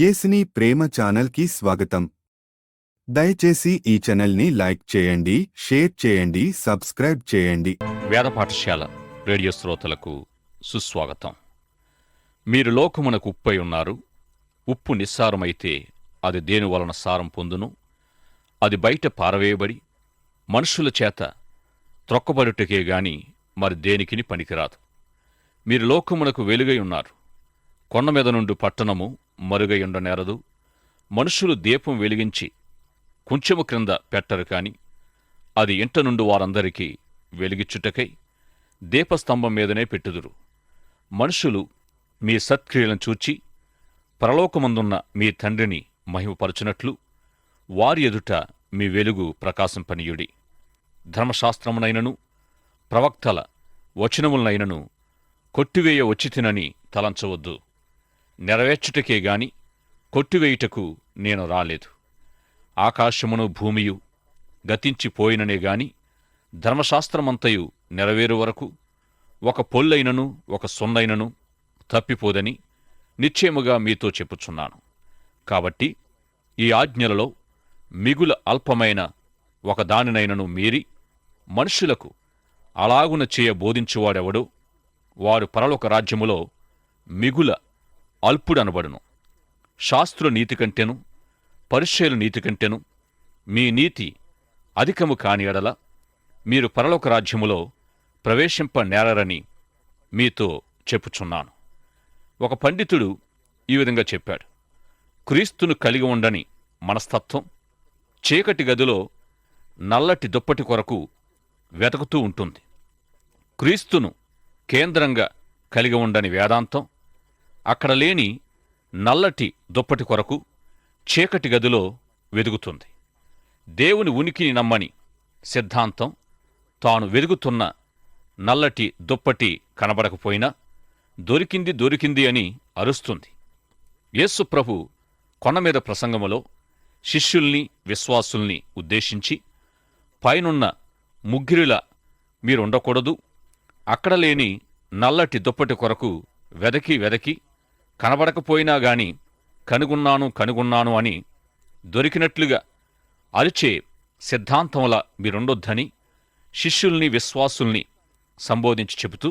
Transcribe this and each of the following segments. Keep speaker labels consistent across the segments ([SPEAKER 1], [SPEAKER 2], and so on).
[SPEAKER 1] యేసుని ప్రేమ ఛానల్కి స్వాగతం. దయచేసి ఈ ఛానల్ని లైక్ చేయండి, షేర్ చేయండి, సబ్స్క్రైబ్ చేయండి.
[SPEAKER 2] వేద పాఠశాల రేడియో శ్రోతలకు సుస్వాగతం. మీరు లోకమునకు ఉప్పై ఉన్నారు. ఉప్పు నిస్సారమైతే అది దేని వలన సారం పొందును? అది బయట పారవేయబడి మనుషుల చేత త్రొక్కబడుటకే గాని మరి దేనికిని పనికిరాదు. మీరు లోకమునకు వెలుగై ఉన్నారు. కొండ మీద నుండి పట్టణము మరుగయుండ నేరదు. మనుషులు దీపం వెలిగించి కొంచెము క్రింద పెట్టరు కాని అది ఇంట నుండి వారందరికీ వెలిగిచ్చుటకై దీపస్తంభం మీదనే పెట్టుదురు. మనుషులు మీ సత్క్రియలను చూచి పరలోకమందున్న మీ తండ్రిని మహిమపరచునట్లు వారి ఎదుట మీ వెలుగు ప్రకాశింపనీయుడి. ధర్మశాస్త్రమునైనను ప్రవక్తల వచనములనైనను కొట్టివేయ వచ్చితినని తలంచవద్దు. నెరవేర్చుటకే గాని కొట్టివేయుటకు నేను రాలేదు. ఆకాశమును భూమియు గతించిపోయిననే గాని ధర్మశాస్త్రమంతయు నెరవేరు వరకు ఒక పొల్లైనను ఒక సొన్నైనను తప్పిపోదని నిశ్చయముగా మీతో చెప్పుచున్నాను. కాబట్టి ఈ ఆజ్ఞలలో మిగుల అల్పమైన ఒక దానినైనను మీరి మనుషులకు అలాగున చేయ బోధించువాడెవడో వారు పరలోక రాజ్యములో మిగుల అల్పుడనబడును. శాస్త్రుల నీతి కంటెను పరిసయ్యుల నీతి కంటెను మీ నీతి అధికము కాని ఎడల మీరు పరలోక రాజ్యములో ప్రవేశింప నేరరని మీతో చెప్పుచున్నాను. ఒక పండితుడు ఈ విధంగా చెప్పాడు. క్రీస్తును కలిగి ఉండని మనస్తత్వం చీకటి గదిలో నల్లటి దుప్పటి కొరకు వెతుకుతూ ఉంటుంది. క్రీస్తును కేంద్రంగా కలిగి ఉండని వేదాంతం అక్కడ లేని నల్లటి దుప్పటి కొరకు చీకటి గదిలో వెదుగుతుంది. దేవుని ఉనికిని నమ్మని సిద్ధాంతం తాను వెదుగుతున్న నల్లటి దుప్పటి కనబడకపోయినా దొరికింది అని అరుస్తుంది. యేసు ప్రభు కొండమీద ప్రసంగములో శిష్యుల్ని విశ్వాసుల్ని ఉద్దేశించి పైనున్న ముగ్గురిలా మీరుండకూడదు, అక్కడ లేని నల్లటి దుప్పటి కొరకు వెదకి కనబడకపోయినా గాని కనుగొన్నాను అని దొరికినట్లుగా అరిచే సిద్ధాంతంలా మీరుండొద్దని శిష్యుల్ని విశ్వాసుల్ని సంబోధించి చెబుతూ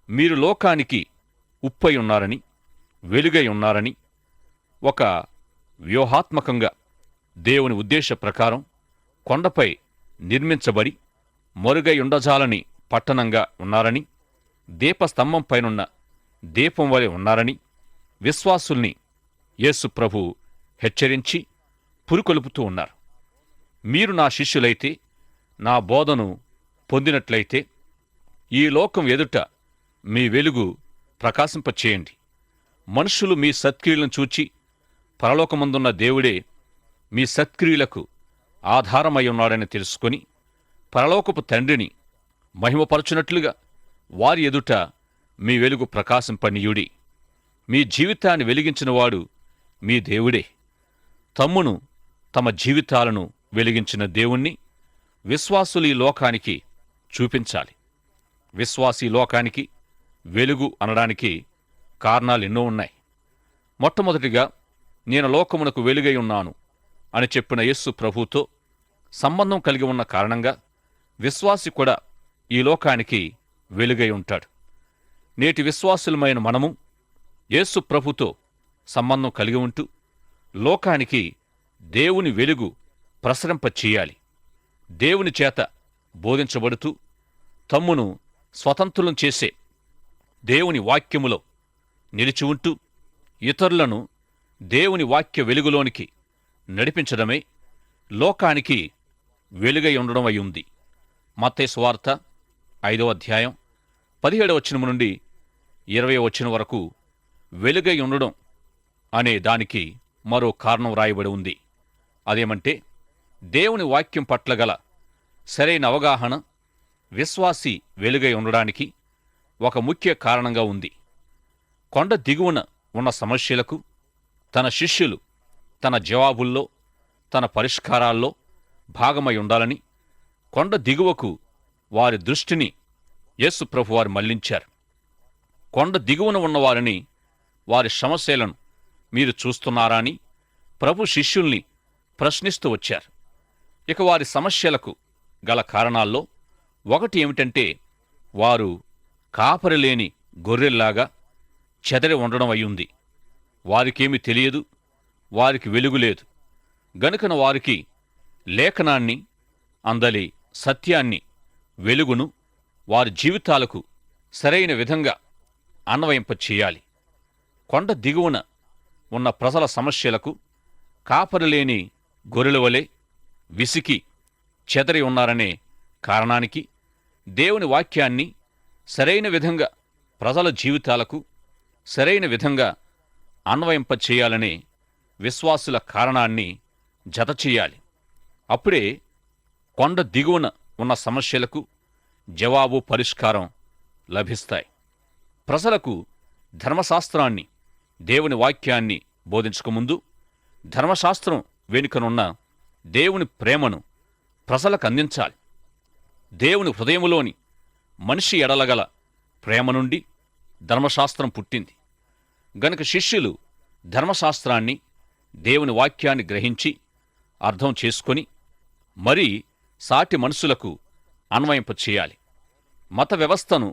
[SPEAKER 2] మీరు లోకానికి ఉప్పై ఉన్నారని వెలుగై ఉన్నారని ఒక వ్యూహాత్మకంగా దేవుని ఉద్దేశ ప్రకారం కొండపై నిర్మించబడి మరుగై ఉండజాలని పట్టణంగా ఉన్నారని దీపస్తంభంపైనున్న దీపం వలె ఉన్నారని విశ్వాసుల్ని యేసు ప్రభు హెచ్చరించి పురుకొలుపుతూ ఉన్నారు. మీరు నా శిష్యులైతే నా బోధను పొందినట్లయితే ఈ లోకం ఎదుట మీ వెలుగు ప్రకాశింపచేయండి. మనుషులు మీ సత్క్రియలను చూచి పరలోకమందున్న దేవుడే మీ సత్క్రియలకు ఆధారమై ఉన్నాడని తెలుసుకొని పరలోకపు తండ్రిని మహిమపరచునట్లుగా వారి ఎదుట మీ వెలుగు ప్రకాశింపనీయుడి. మీ జీవితాన్ని వెలిగించినవాడు మీ దేవుడే. తమ్మును తమ జీవితాలను వెలిగించిన దేవుణ్ణి విశ్వాసులు ఈ లోకానికి చూపించాలి. విశ్వాసీ లోకానికి వెలుగు అనడానికి కారణాలెన్నో ఉన్నాయి. మొట్టమొదటిగా నేను లోకమునకు వెలుగై ఉన్నాను అని చెప్పిన యేసు ప్రభుతో సంబంధం కలిగి ఉన్న కారణంగా విశ్వాసి కూడా ఈ లోకానికి వెలుగై ఉంటాడు. నేటి విశ్వాసులమైన మనము యేసు ప్రభుతో సంబంధం కలిగి ఉంటూ లోకానికి దేవుని వెలుగు ప్రసరింపచేయాలి. దేవుని చేత బోధించబడుతూ తమ్మును స్వతంత్రులను చేసే దేవుని వాక్యములో నిలిచి ఉంటూ ఇతరులను దేవుని వాక్య వెలుగులోనికి నడిపించడమే లోకానికి వెలుగై ఉండడం అయి ఉంది. మత్తయి సువార్త 5వ అధ్యాయం 17వ వచనం నుండి 20వ వచనం వరకు వెలుగై ఉండడం అనే దానికి మరో కారణం రాయబడి ఉంది. అదేమంటే దేవుని వాక్యం పట్ల గల సరైన అవగాహన విశ్వాసి వెలుగై ఉండడానికి ఒక ముఖ్య కారణంగా ఉంది. కొండ దిగువన ఉన్న సమస్యలకు తన శిష్యులు తన జవాబుల్లో తన పరిష్కారాల్లో భాగమై ఉండాలని కొండ దిగువకు వారి దృష్టిని యేసు ప్రభువారు మళ్లించారు. కొండ దిగువన ఉన్నవారిని వారి సమస్యలను మీరు చూస్తున్నారా అని ప్రభు శిష్యుల్ని ప్రశ్నిస్తూ వచ్చారు. ఇక వారి సమస్యలకు గల కారణాల్లో ఒకటి ఏమిటంటే, వారు కాపరిలేని గొర్రెల్లాగా చెదరి ఉండడం అయ్యుంది. వారికేమీ తెలియదు, వారికి వెలుగులేదు. గనుకన వారికి లేఖనాన్ని, అందలి సత్యాన్ని, వెలుగును వారి జీవితాలకు సరైన విధంగా అన్వయింపచేయాలి. కొండ దిగువన ఉన్న ప్రజల సమస్యలకు కాపరిలేని గొర్రెలవలే విసికి చెదరి ఉన్నారనే కారణానికి దేవుని వాక్యాన్ని సరైన విధంగా ప్రజల జీవితాలకు సరైన విధంగా అన్వయింపచేయాలనే విశ్వాసుల కారణాన్ని జతచేయాలి. అప్పుడే కొండ దిగువన ఉన్న సమస్యలకు జవాబు, పరిష్కారం లభిస్తాయి. ప్రజలకు ధర్మశాస్త్రాన్ని, దేవుని వాక్యాన్ని బోధించకముందు ధర్మశాస్త్రం వెనుకనున్న దేవుని ప్రేమను ప్రజలకు అందించాలి. దేవుని హృదయములోని మనిషి ఎడలగల ప్రేమ నుండి ధర్మశాస్త్రం పుట్టింది. గనుక శిష్యులు ధర్మశాస్త్రాన్ని, దేవుని వాక్యాన్ని గ్రహించి అర్థం చేసుకొని మరీ సాటి మనుషులకు అన్వయింపచేయాలి. మత వ్యవస్థను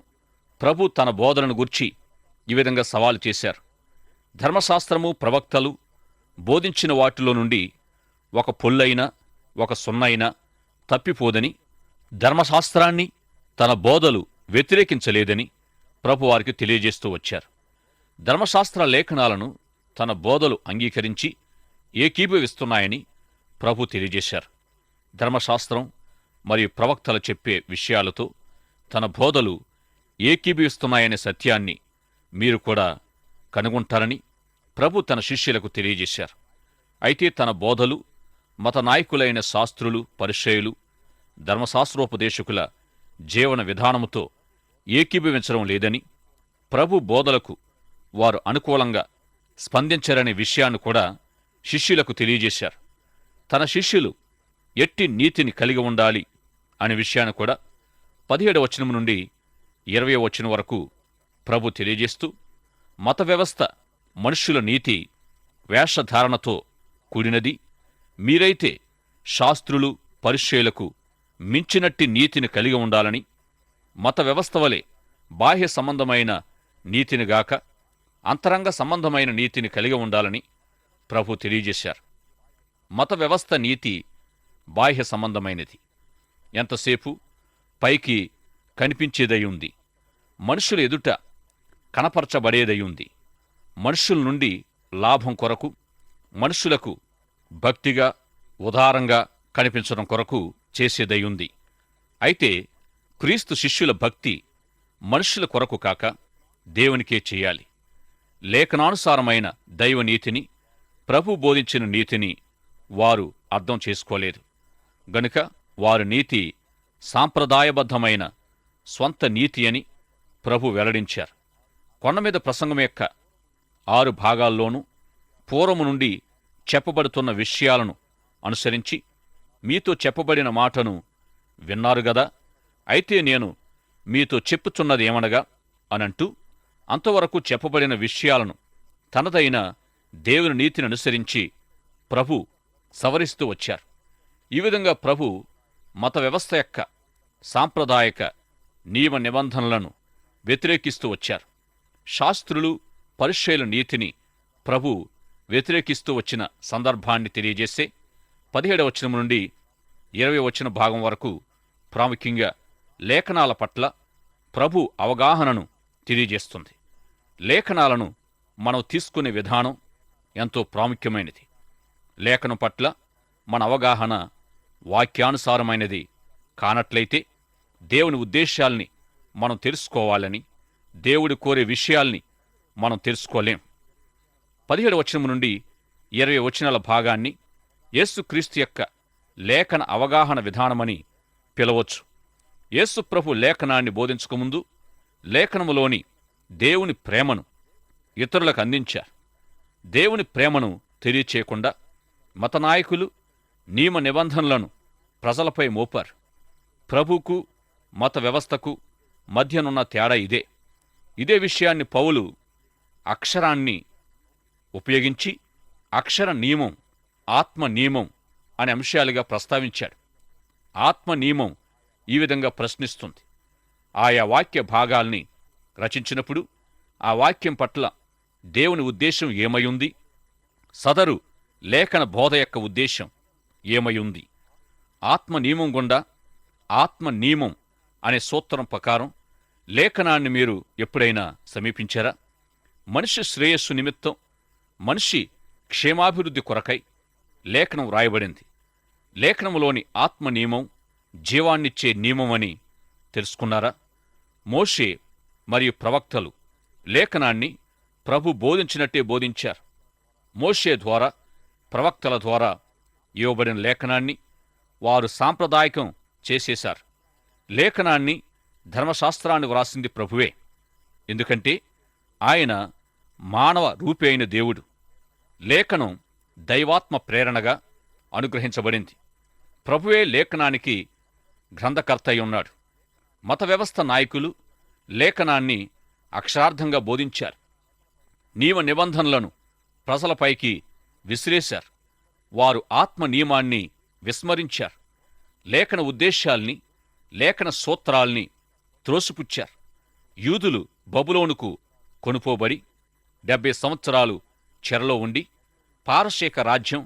[SPEAKER 2] ప్రభు తన బోధనను గూర్చి ఈ విధంగా సవాలు చేశారు. ధర్మశాస్త్రము, ప్రవక్తలు బోధించిన వాటిలో నుండి ఒక పొల్లైనా ఒక సున్నైనా తప్పిపోదని, ధర్మశాస్త్రాన్ని తన బోధలు వ్యతిరేకించలేదని ప్రభు వారికి తెలియజేస్తూ వచ్చారు. ధర్మశాస్త్ర లేఖనాలను తన బోధలు అంగీకరించి ఏకీభవిస్తున్నాయని ప్రభు తెలియజేశారు. ధర్మశాస్త్రం మరియు ప్రవక్తలు చెప్పే విషయాలతో తన బోధలు ఏకీభవిస్తున్నాయనే సత్యాన్ని మీరు కూడా కనుగొంటారని ప్రభు తన శిష్యులకు తెలియజేశారు. అయితే తన బోధలు మత నాయకులైన శాస్త్రులు, పరిసయ్యులు, ధర్మశాస్త్రోపదేశకుల జీవన విధానముతో ఏకీభవించడం లేదని, ప్రభు బోధలకు వారు అనుకూలంగా స్పందించారనే విషయాన్ని కూడా శిష్యులకు తెలియజేశారు. తన శిష్యులు ఎట్టి నీతిని కలిగి ఉండాలి అనే విషయాన్ని కూడా 17వ వచనం నుండి 20వ వచనం వరకు ప్రభు తెలియజేస్తూ, మత వ్యవస్థ మనుష్యుల నీతి వేషధారణతో కూడినది, మీరైతే శాస్త్రులు, పరిసయ్యులకు మించినట్టి నీతిని కలిగి ఉండాలని, మత వ్యవస్థ వలె బాహ్య సంబంధమైన నీతినిగాక అంతరంగ సంబంధమైన నీతిని కలిగి ఉండాలని ప్రభు తెలియజేశారు. మత వ్యవస్థ నీతి బాహ్య సంబంధమైనది, ఎంతసేపు పైకి కనిపించేదయ్యుంది, మనుషుల ఎదుట కనపరచబడేదయ్యుంది, మనుషుల నుండి లాభం కొరకు, మనుషులకు భక్తిగా, ఉదారంగా కనిపించడం కొరకు చేసేదయ్యుంది. అయితే క్రీస్తు శిష్యుల భక్తి మనుషుల కొరకు కాక దేవునికే చేయాలి. లేఖనానుసారమైన దైవనీతిని, ప్రభు బోధించిన నీతిని వారు అర్థం చేసుకోలేదు. గనుక వారి నీతి సాంప్రదాయబద్ధమైన స్వంత నీతి అని ప్రభు వెల్లడించారు. కొండమీద ప్రసంగం యొక్క 6 భాగాల్లోనూ పూర్వము నుండి చెప్పబడుతున్న విషయాలను అనుసరించి మీతో చెప్పబడిన మాటను విన్నారు గదా, అయితే నేను మీతో చెప్పుచున్నదేమనగా అనంటూ అంతవరకు చెప్పబడిన విషయాలను తనదైన దేవుని నీతిని అనుసరించి ప్రభు సవరిస్తూ వచ్చారు. ఈ విధంగా ప్రభు మత వ్యవస్థ యొక్క సాంప్రదాయక నియమ నిబంధనలను వ్యతిరేకిస్తూ వచ్చారు. శాస్త్రులు, పరిసయ్యుల నీతిని ప్రభు వ్యతిరేకిస్తూ వచ్చిన సందర్భాన్ని తెలియజేసే 17వ వచనం నుండి 20వ వచన భాగం వరకు ప్రాముఖ్యంగా లేఖనాల పట్ల ప్రభు అవగాహనను తెలియజేస్తుంది. లేఖనాలను మనం తీసుకునే విధానం ఎంతో ప్రాముఖ్యమైనది. లేఖనం పట్ల మన అవగాహన వాక్యానుసారమైనది కానట్లయితే దేవుని ఉద్దేశాల్ని మనం తెలుసుకోవాలని, దేవుడు కోరే విషయాల్ని మనం తెలుసుకోలేం. 17వ వచనం నుండి 20 వచనాల భాగాన్ని యేసుక్రీస్తు యొక్క లేఖన అవగాహన విధానమని పిలవచ్చు. యేసు ప్రభు లేఖనాన్ని బోధించకముందు లేఖనములోని దేవుని ప్రేమను ఇతరులకు అందించారు. దేవుని ప్రేమను తెలియచేయకుండా మతనాయకులు నియమ నిబంధనలను ప్రజలపై మోపారు. ప్రభువుకు, మత వ్యవస్థకు మధ్యనున్న తేడా ఇదే. ఇదే విషయాన్ని పౌలు అక్షరాన్ని ఉపయోగించి అక్షర నియమం, ఆత్మ నియమం అనే అంశాలుగా ప్రస్తావించాడు. ఆత్మ నియమం ఈ విధంగా ప్రశ్నిస్తుంది. ఆయా వాక్య భాగాల్ని రచించినప్పుడు ఆ వాక్యం పట్ల దేవుని ఉద్దేశం ఏమయుంది, సదరు లేఖన బోధ యొక్క ఉద్దేశం ఏమయుంది. ఆత్మ నియమం గుండా ఆత్మ నియమం అనే సూత్రం ప్రకారం లేఖనాన్ని మీరు ఎప్పుడైనా సమీపించారా? మనిషి శ్రేయస్సు నిమిత్తం, మనిషి క్షేమాభివృద్ధి కొరకై లేఖనం వ్రాయబడింది. లేఖనములోని ఆత్మ నియమం జీవాన్నిచ్చే నియమమని తెలుసుకున్నారా? మోషే మరియు ప్రవక్తలు లేఖనాన్ని ప్రభు బోధించినట్టే బోధించారు. మోషే ద్వారా, ప్రవక్తల ద్వారా ఇవ్వబడిన లేఖనాన్ని వారు సాంప్రదాయకం చేసేశారు. లేఖనాన్ని, ధర్మశాస్త్రాన్ని వ్రాసింది ప్రభువే. ఎందుకంటే ఆయన మానవ రూపి అయిన దేవుడు. లేఖనం దైవాత్మ ప్రేరణగా అనుగ్రహించబడింది. ప్రభువే లేఖనానికి గ్రంథకర్త అయి ఉన్నాడు. మత వ్యవస్థ నాయకులు లేఖనాన్ని అక్షరార్థంగా బోధించారు. నియమ నిబంధనలను ప్రజలపైకి విసిరేశారు. వారు ఆత్మ నియమాన్ని విస్మరించారు. లేఖన ఉద్దేశాల్ని, లేఖన సూత్రాల్ని త్రోసిపుచ్చారు. యూదులు బబులోనుకు కొనుపోబడి 70 సంవత్సరాలు చెరలో ఉండి పారసీక రాజ్యం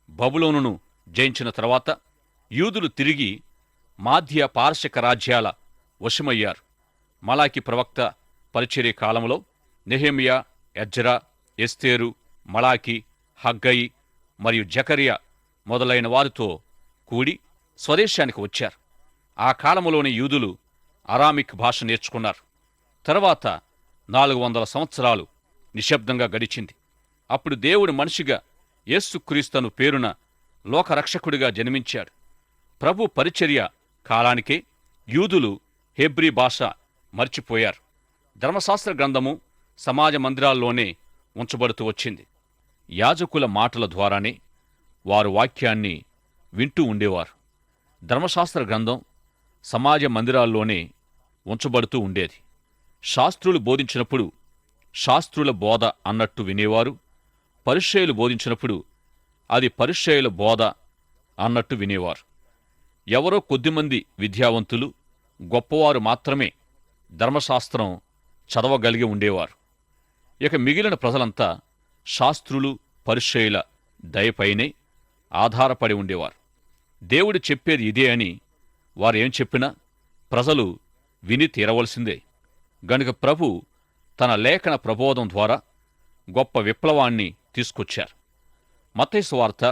[SPEAKER 2] బబులోనును జయించిన తర్వాత యూదులు తిరిగి మాధ్య పారసీక రాజ్యాల వశమయ్యారు. మలాకి ప్రవక్త పరిచర్య కాలంలో నెహెమియా, ఎజ్రా, ఎస్తేరు, మలాకి, హగ్గయి మరియు జకరియా మొదలైన వారితో కూడి స్వదేశానికి వచ్చారు. ఆ కాలంలోని యూదులు అరామిక్ భాష నేర్చుకున్నారు. తర్వాత 400 సంవత్సరాలు నిశ్శబ్దంగా గడిచింది. అప్పుడు దేవుడు మనిషిగా యేసుక్రీస్తును పేరున లోకరక్షకుడిగా జన్మించాడు. ప్రభు పరిచర్య కాలానికే యూదులు హెబ్రీ భాష మర్చిపోయారు. ధర్మశాస్త్ర గ్రంథము సమాజ మందిరాల్లోనే ఉంచబడుతూ వచ్చింది. యాజకుల మాటల ద్వారానే వారు వాక్యాన్ని వింటూ ఉండేవారు. ధర్మశాస్త్ర గ్రంథం సమాజ మందిరాల్లోనే ఉంచబడుతూ ఉండేది. శాస్త్రులు బోధించినప్పుడు శాస్త్రుల బోధ అన్నట్టు వినేవారు. పరిసయ్యులు బోధించినప్పుడు అది పరిసయ్యుల బోధ అన్నట్టు వినేవారు. ఎవరో కొద్దిమంది విద్యావంతులు, గొప్పవారు మాత్రమే ధర్మశాస్త్రం చదవగలిగి ఉండేవారు. ఇక మిగిలిన ప్రజలంతా శాస్త్రులు, పరిసయ్యుల దయపైనే ఆధారపడి ఉండేవారు. దేవుడు చెప్పేది ఇదే అని వారేం చెప్పినా ప్రజలు విని తీరవలసిందే. గనుక ప్రభు తన లేఖన ప్రబోధం ద్వారా గొప్ప విప్లవాన్ని తీసుకొచ్చారు. మత్తయి సువార్త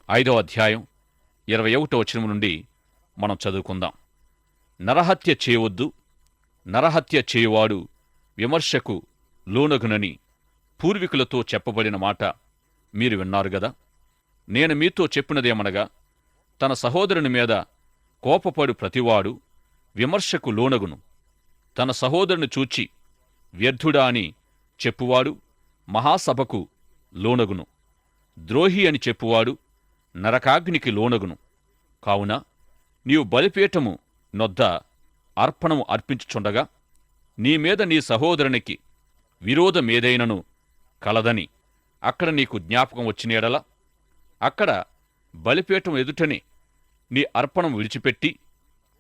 [SPEAKER 2] 5వ అధ్యాయం 21వ వచనం నుండి మనం చదువుకుందాం. నరహత్య చేయవద్దు, నరహత్య చేయువాడు విమర్శకు లోనగునని పూర్వీకులతో చెప్పబడిన మాట మీరు విన్నారు గదా. నేను మీతో చెప్పినదేమనగా, తన సహోదరుని మీద కోపపడు ప్రతివాడు విమర్శకు లోనగును. తన సహోదరుని చూచి వ్యర్థుడా అని చెప్పువాడు మహాసభకు లోనగును. ద్రోహి అని చెప్పువాడు నరకాగ్నికి లోనగును. కావున నీవు బలిపీఠము నొద్ద అర్పణము అర్పించుచుండగా నీమీద నీ సహోదరునికి విరోధమేదైనను కలదని అక్కడ నీకు జ్ఞాపకం వచ్చినేడలా, అక్కడ బలిపీఠం ఎదుటనే నీ అర్పణం విడిచిపెట్టి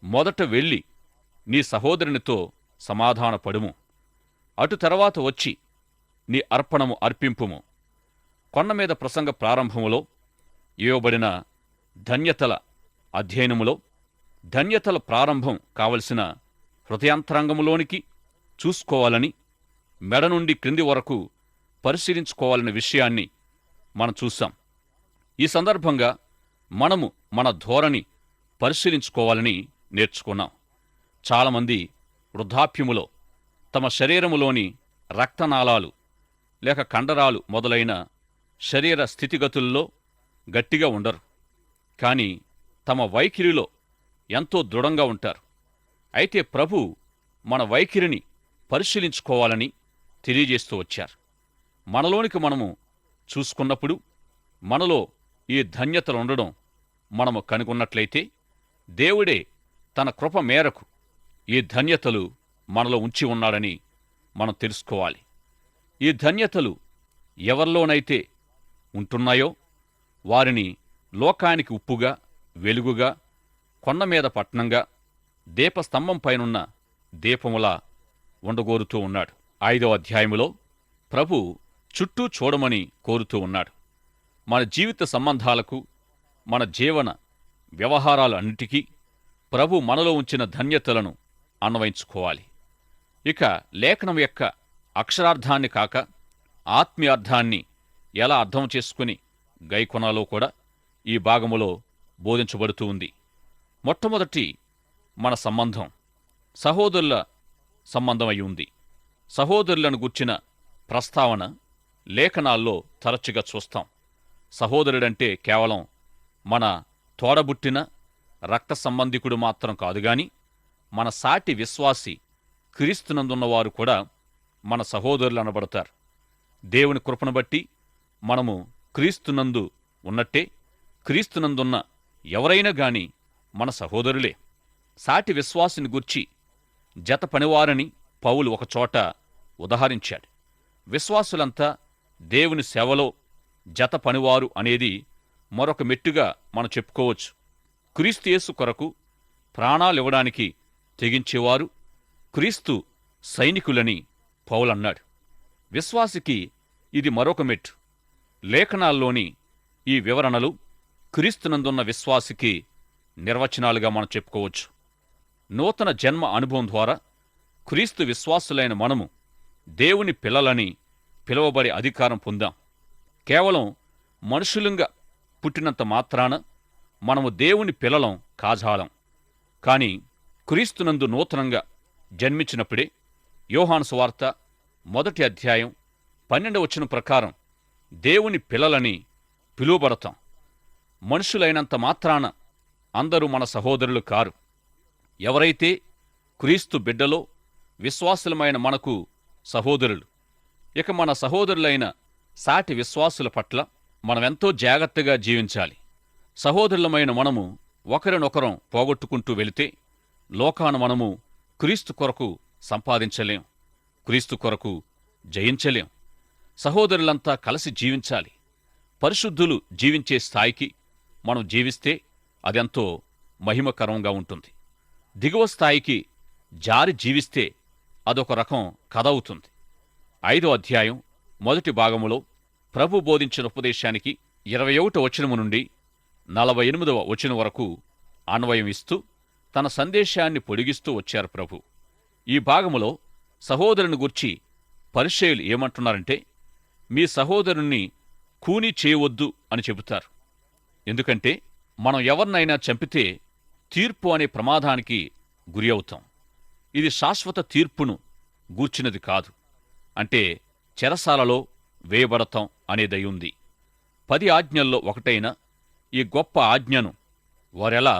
[SPEAKER 2] మొదట వెళ్ళి నీ సహోదరునితో సమాధానపడుము. అటు తర్వాత వచ్చి నీ అర్పణము అర్పింపుము. కొండమీద ప్రసంగ ప్రారంభములో ఇవ్వబడిన ధన్యతల అధ్యయనములో ధన్యతల ప్రారంభం కావలసిన హృదయాంతరంగములోనికి చూసుకోవాలని, మెడ నుండి క్రింది వరకు పరిశీలించుకోవాలనే విషయాన్ని మనం చూశాం. ఈ సందర్భంగా మనము మన ధోరణి పరిశీలించుకోవాలని నేర్చుకున్నాం. చాలామంది వృద్ధాప్యములో తమ శరీరములోని రక్తనాళాలు లేక కండరాలు మొదలైన శరీర స్థితిగతుల్లో గట్టిగా ఉండరు. కాని తమ వైఖరిలో ఎంతో దృఢంగా ఉంటారు. అయితే ప్రభు మన వైఖరిని పరిశీలించుకోవాలని తెలియజేస్తూ వచ్చారు. మనలోనికి మనము చూసుకున్నప్పుడు మనలో ఈ ధన్యతలుండడం మనము కనుగొన్నట్లయితే దేవుడే తన కృప మేరకు ఈ ధన్యతలు మనలో ఉంచి ఉన్నాడని మనం తెలుసుకోవాలి. ఈ ధన్యతలు ఎవరిలోనైతే ఉంటున్నాయో వారిని లోకానికి ఉప్పుగా, వెలుగుగా, కొండమీద పట్నంగా, దీపస్తంభం పైనున్న దీపములా ఉండగోరుతూ ఉన్నాడు. 5వ అధ్యాయములో ప్రభు చుట్టూ చూడమని కోరుతూ ఉన్నాడు. మన జీవిత సంబంధాలకు, మన జీవన వ్యవహారాలన్నిటికీ ప్రభు మనలో ఉంచిన ధన్యతలను అన్వయించుకోవాలి. ఇక లేఖనం యొక్క అక్షరార్థాన్ని కాక ఆత్మీయార్థాన్ని ఎలా అర్థం చేసుకుని గైకొనాలో కూడా ఈ భాగములో బోధించబడుతూ ఉంది. మొట్టమొదటి మన సంబంధం సహోదరుల సంబంధమై ఉంది. సహోదరులను గుర్చిన ప్రస్తావన లేఖనాల్లో తరచుగా చూస్తాం. సహోదరుడంటే కేవలం మన తోడబుట్టిన రక్త సంబంధికుడు మాత్రం కాదుగాని మన సాటి విశ్వాసి క్రీస్తునందున్నవారు కూడా మన సహోదరులు అనబడతారు. దేవుని కృపను బట్టి మనము క్రీస్తునందు ఉన్నట్టే క్రీస్తునందున్న ఎవరైనా గాని మన సహోదరులే. సాటి విశ్వాసిని గుర్చి జత పనివారని పౌలు ఒకచోట ఉదహరించాడు. విశ్వాసులంతా దేవుని సేవలో జత పనివారు అనేది మరొక మెట్టుగా మనం చెప్పుకోవచ్చు. క్రీస్తు యేసు కొరకు ప్రాణాలివ్వడానికి తెగించేవారు క్రీస్తు సైనికులని పౌలన్నాడు. విశ్వాసికి ఇది మరొక మెట్టు. లేఖనాల్లోని ఈ వివరణలు క్రీస్తునందున్న విశ్వాసికి నిర్వచనాలుగా మనం చెప్పుకోవచ్చు. నూతన జన్మ అనుభవం ద్వారా క్రీస్తు విశ్వాసులైన మనము దేవుని పిల్లలని పిలువబడే అధికారం పొందాం. కేవలం మనుషులంగా పుట్టినంత మాత్రాన మనము దేవుని పిల్లలం కాజాలం. కాని క్రీస్తునందు నూతనంగా జన్మించినప్పుడే యోహాను సువార్త 1వ అధ్యాయం 12వ వచనం ప్రకారం దేవుని పిల్లలని పిలువబడతాం. మనుషులైనంత మాత్రాన అందరూ మన సహోదరులు కారు. ఎవరైతే క్రీస్తు బిడ్డలో విశ్వాసులమైన మనకు సహోదరులు. ఇక మన సహోదరులైన సాటి విశ్వాసుల పట్ల మనమెంతో జాగ్రత్తగా జీవించాలి. సహోదరులమైన మనము ఒకరినొకరం పోగొట్టుకుంటూ వెళితే లోకాన మనము క్రీస్తు కొరకు సంపాదించలేం, క్రీస్తు కొరకు జయించలేం. సహోదరులంతా కలిసి జీవించాలి. పరిశుద్ధులు జీవించే స్థాయికి మనం జీవిస్తే అదెంతో మహిమకరంగా ఉంటుంది. దిగువ స్థాయికి జారి జీవిస్తే అదొక రకం కథ అవుతుంది. 5వ అధ్యాయం 1వ భాగములో ప్రభు బోధించిన ఉపదేశానికి 21వ వచనము నుండి 48వ వచనం వరకు అన్వయం ఇస్తూ తన సందేశాన్ని పొడిగిస్తూ వచ్చారు ప్రభు. ఈ భాగములో సహోదరుని గూర్చి పరిసయ్యులు ఏమంటున్నారంటే, మీ సహోదరుణ్ణి కూని చేయవద్దు అని చెబుతారు. ఎందుకంటే మనం ఎవరినైనా చంపితే తీర్పు అనే ప్రమాదానికి గురి అవుతాం. ఇది శాశ్వత తీర్పును గూర్చినది కాదు. అంటే చెరసాలలో వేయబడతాం అనేదయ్యుంది. 10 ఆజ్ఞల్లో ఒకటైన ఈ గొప్ప ఆజ్ఞను వారెలా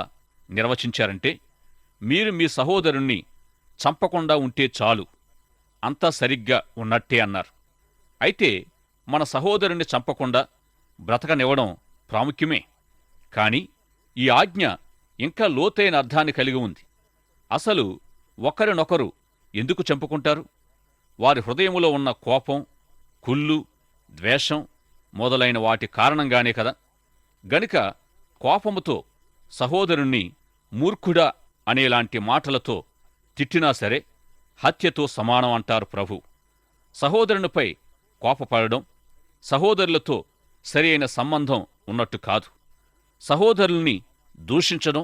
[SPEAKER 2] నిర్వచించారంటే, మీరు మీ సహోదరుణ్ణి చంపకుండా ఉంటే చాలు, అంతా సరిగ్గా ఉన్నట్టే అన్నారు. అయితే మన సహోదరుణ్ణి చంపకుండా బ్రతకనివ్వడం ప్రాముఖ్యమే. కాని ఈ ఆజ్ఞ ఇంకా లోతైన అర్థాన్ని కలిగి ఉంది. అసలు ఒకరినొకరు ఎందుకు చంపుకుంటారు? వారి హృదయములో ఉన్న కోపం, కుళ్ళు, ద్వేషం మొదలైన వాటి కారణంగానే కదా. గనుక కోపముతో సహోదరుణ్ణి మూర్ఖుడా అనేలాంటి మాటలతో తిట్టినా సరే హత్యతో సమానం అంటారు ప్రభు. సహోదరునిపై కోపపడడం సహోదరులతో సరియైన సంబంధం ఉన్నట్టు కాదు. సహోదరుల్ని దూషించడం,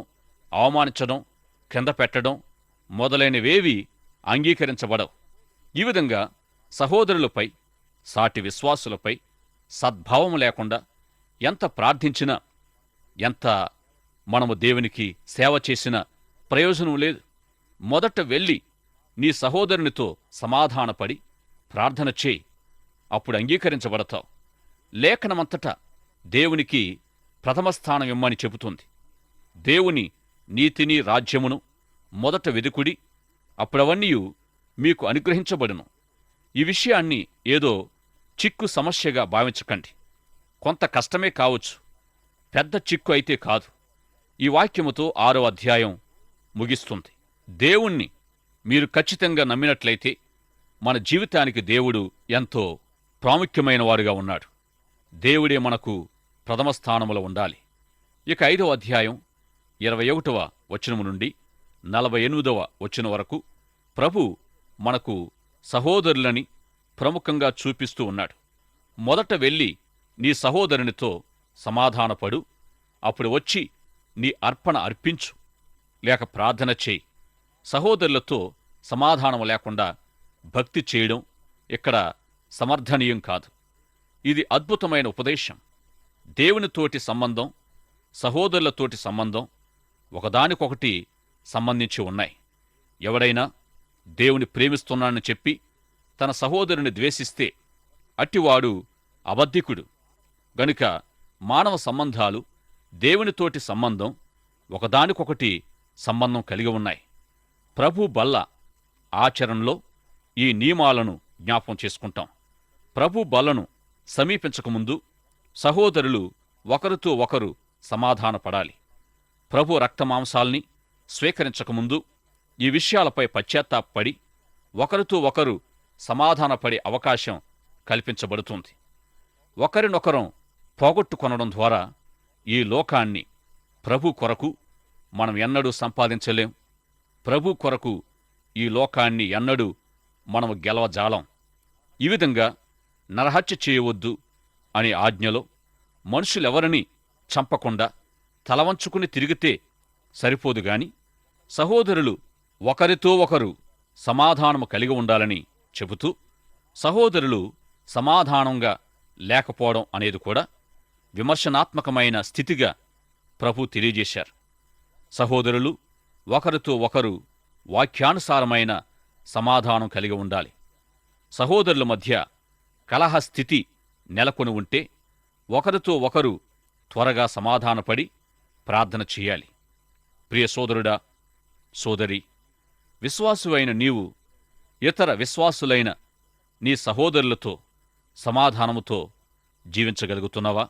[SPEAKER 2] అవమానించడం, కింద పెట్టడం మొదలైనవేవీ అంగీకరించబడవు. ఈ విధంగా సహోదరులపై, సాటి విశ్వాసులపై సద్భావం లేకుండా ఎంత ప్రార్థించినా, ఎంత మనము దేవునికి సేవ చేసినా ప్రయోజనం లేదు. మొదట వెళ్ళి నీ సహోదరునితో సమాధానపడి ప్రార్థన చేయి, అప్పుడు అంగీకరించబడతావు. లేఖనమంతటా దేవునికి ప్రథమస్థానం ఇమ్మని చెబుతుంది. దేవుని నీతిని రాజ్యమును మొదట వెదుకుడి, అప్పుడవన్నీయు మీకు అనుగ్రహించబడును. ఈ విషయాన్ని ఏదో చిక్కు సమస్యగా భావించకండి. కొంత కష్టమే కావచ్చు, పెద్ద చిక్కు అయితే కాదు. ఈ వాక్యముతో 6వ అధ్యాయం ముగిస్తుంది. దేవుణ్ణి మీరు ఖచ్చితంగా నమ్మినట్లయితే మన జీవితానికి దేవుడు ఎంతో ప్రాముఖ్యమైన వారుగా ఉన్నాడు. దేవుడే మనకు ప్రథమ స్థానములో ఉండాలి. ఇక 5వ అధ్యాయం 21వ వచనము నుండి 48వ వచనం వరకు ప్రభు మనకు సహోదరులని ప్రముఖంగా చూపిస్తూ ఉన్నాడు. మొదట వెళ్ళి నీ సహోదరునితో సమాధానపడు, అప్పుడు వచ్చి నీ అర్పణ అర్పించు, లేక ప్రార్థన చేయి. సహోదరులతో సమాధానం లేకుండా భక్తి చేయడం ఇక్కడ సమర్థనీయం కాదు. ఇది అద్భుతమైన ఉపదేశం. దేవునితోటి సంబంధం, సహోదరులతోటి సంబంధం ఒకదానికొకటి సంబంధించి ఉన్నాయి. ఎవడైనా దేవుని ప్రేమిస్తున్నానని చెప్పి తన సహోదరుని ద్వేషిస్తే అట్టివాడు అబద్ధికుడు. గనుక మానవ సంబంధాలు, దేవునితోటి సంబంధం ఒకదానికొకటి సంబంధం కలిగి ఉన్నాయి. ప్రభు బల్ల ఆచరణలో ఈ నియమాలను జ్ఞాపకం చేసుకుంటాం. ప్రభు బల్లను సమీపించకముందు సహోదరులు ఒకరితో ఒకరు సమాధానపడాలి. ప్రభు రక్తమాంసాల్ని స్వీకరించకముందు ఈ విషయాలపై పశ్చాత్తాపడి ఒకరితో ఒకరు సమాధానపడే అవకాశం కల్పించబడుతుంది. ఒకరినొకరం పోగొట్టుకొనడం ద్వారా ఈ లోకాన్ని ప్రభు కొరకు మనం ఎన్నడూ సంపాదించలేం. ప్రభు కొరకు ఈ లోకాన్ని ఎన్నడూ మనము గెలవజాలం. ఈ విధంగా నరహత్య చేయవద్దు అనే ఆజ్ఞలో మనుషులెవరినీ చంపకుండా తలవంచుకుని తిరిగితే సరిపోదుగాని సహోదరులు ఒకరితో ఒకరు సమాధానము కలిగి ఉండాలని చెబుతూ, సహోదరులు సమాధానంగా లేకపోవడం అనేది కూడా విమర్శనాత్మకమైన స్థితిగా ప్రభు తెలియజేశారు. సహోదరులు ఒకరితో ఒకరు వాక్యానుసారమైన సమాధానం కలిగి ఉండాలి. సహోదరుల మధ్య కలహస్థితి నెలకొని ఉంటే ఒకరితో ఒకరు త్వరగా సమాధానపడి ప్రార్థన చెయ్యాలి. ప్రియ సోదరుడా, సోదరి, విశ్వాసువైన నీవు ఇతర విశ్వాసులైన నీ సహోదరులతో సమాధానముతో జీవించగలుగుతున్నావా?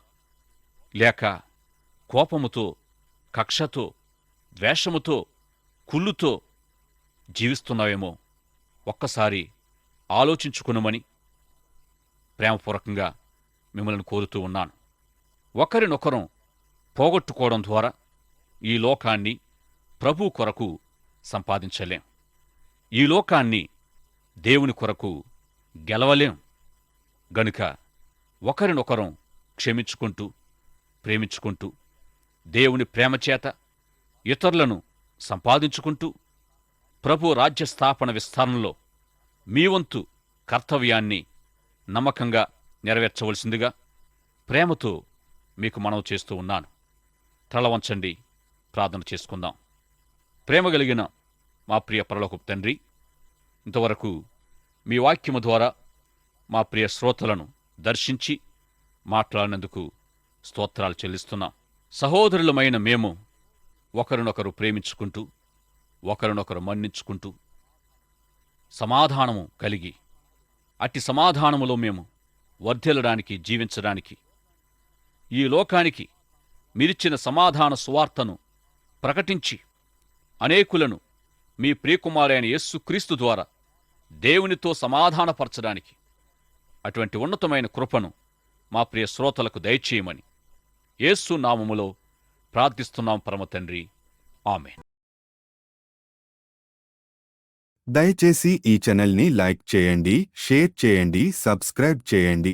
[SPEAKER 2] లేక కోపముతో, కక్షతో, ద్వేషముతో, కుళ్ళుతో జీవిస్తున్నావేమో ఒక్కసారి ఆలోచించుకునమని ప్రేమపూర్వకంగా మిమ్మల్ని కోరుతూ ఉన్నాను. ఒకరినొకరం పోగొట్టుకోవడం ద్వారా ఈ లోకాన్ని ప్రభు కొరకు సంపాదించలేం. ఈ లోకాన్ని దేవుని కొరకు గెలవలేం. గనుక ఒకరినొకరం క్షమించుకుంటూ, ప్రేమించుకుంటూ, దేవుని ప్రేమచేత ఇతరులను సంపాదించుకుంటూ ప్రభు రాజ్యస్థాపన విస్తరణలో మీ వంతు కర్తవ్యాన్ని నమ్మకంగా నెరవేర్చవలసిందిగా ప్రేమతో మీకు మనవి చేస్తూ ఉన్నాను. తలవంచండి, ప్రార్థన చేసుకుందాం. ప్రేమ కలిగిన మా ప్రియ పరలోకపు తండ్రి, ఇంతవరకు మీ వాక్యము ద్వారా మా ప్రియ శ్రోతలను దర్శించి మాట్లాడినందుకు స్తోత్రాలు చెల్లిస్తున్నాం. సహోదరులమైన మేము ఒకరినొకరు ప్రేమించుకుంటూ, ఒకరినొకరు మన్నించుకుంటూ, సమాధానము కలిగి అట్టి సమాధానములో మేము వర్ధిల్లడానికి, జీవించడానికి, ఈ లోకానికి మీరిచ్చిన సమాధాన సువార్తను ప్రకటించి అనేకులను మీ ప్రియకుమారైన యేసుక్రీస్తు ద్వారా దేవునితో సమాధానపరచడానికి అటువంటి ఉన్నతమైన కృపను మా ప్రియ శ్రోతలకు దయచేయమని యేసు నామములో ప్రార్థిస్తున్నాం పరమ తండ్రి. ఆమేన్.
[SPEAKER 1] దయచేసి ఈ ఛానల్ని లైక్ చేయండి, షేర్ చేయండి, సబ్స్క్రైబ్ చేయండి.